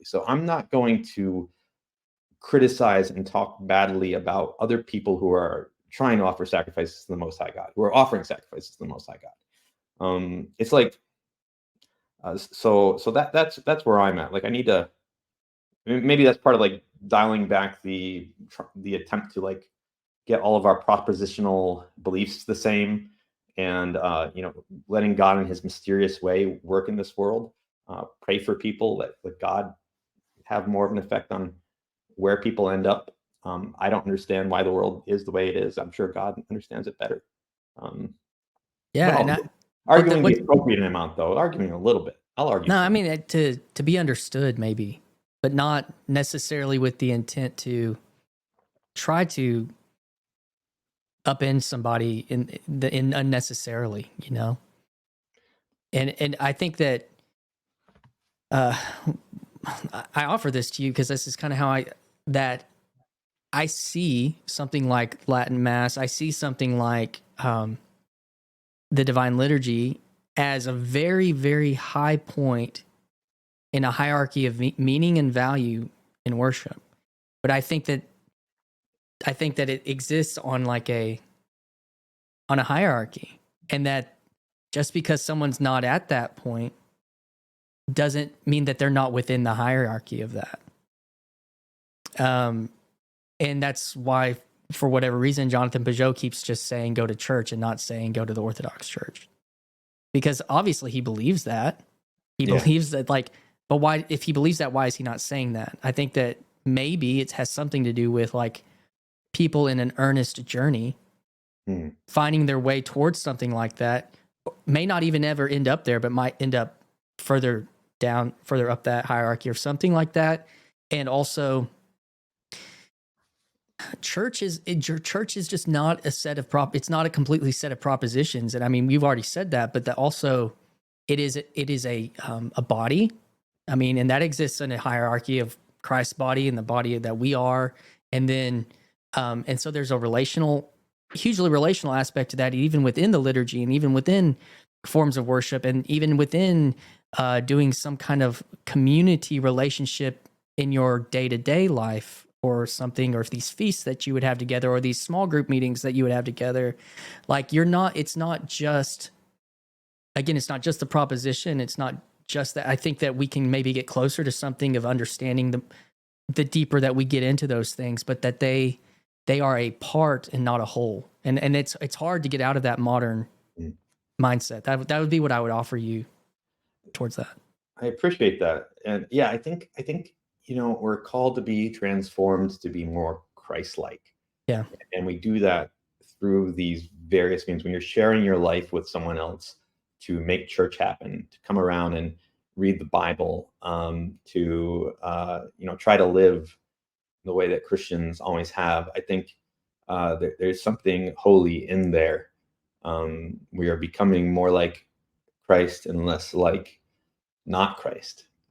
So I'm not going to criticize and talk badly about other people who are trying to offer sacrifices to the Most High God, who are offering sacrifices to the Most High God. It's like, so that's where I'm at. Like, I need to, maybe that's part of like dialing back the attempt to like get all of our propositional beliefs the same, and letting God in his mysterious way work in this world. Pray for people, let God have more of an effect on where people end up. I don't understand why the world is the way it is. I'm sure God understands it better. Arguing the appropriate amount, though, arguing a little bit. I'll argue. No, I mean, to be understood, maybe, but not necessarily with the intent to try to upend somebody in unnecessarily, And I think that I offer this to you because this is kind of how I see something like Latin Mass. I see something like the Divine Liturgy as a very, very high point in a hierarchy of meaning and value in worship. But I think that it exists on a hierarchy, and that just because someone's not at that point doesn't mean that they're not within the hierarchy of that. And that's why, for whatever reason, Jonathan Pageau keeps just saying go to church and not saying go to the Orthodox Church. Because obviously he believes that. He believes that, but why, if he believes that, why is he not saying that? I think that maybe it has something to do with people in an earnest journey finding their way towards something like that, may not even ever end up there, but might end up further up that hierarchy or something like that. And also, church is just not a set of it's not a completely set of propositions. And I mean, we've already said that, but that also it is a body. I mean, and that exists in a hierarchy of Christ's body and the body that we are. And then, and so there's a hugely relational aspect to that, even within the liturgy and even within forms of worship, and even within doing some kind of community relationship in your day-to-day life or something, or if these feasts that you would have together, or these small group meetings that you would have together. It's not just the proposition. It's not just that. I think that we can maybe get closer to something of understanding the deeper that we get into those things, but that they are a part and not a whole. And it's hard to get out of that modern mindset. That would be what I would offer you towards that. I appreciate that. And yeah, I think we're called to be transformed to be more Christ-like. Yeah. And we do that through these various means. When you're sharing your life with someone else to make church happen, to come around and read the Bible, to try to live the way that Christians always have, I think there's something holy in there. We are becoming more like Christ and less like not Christ.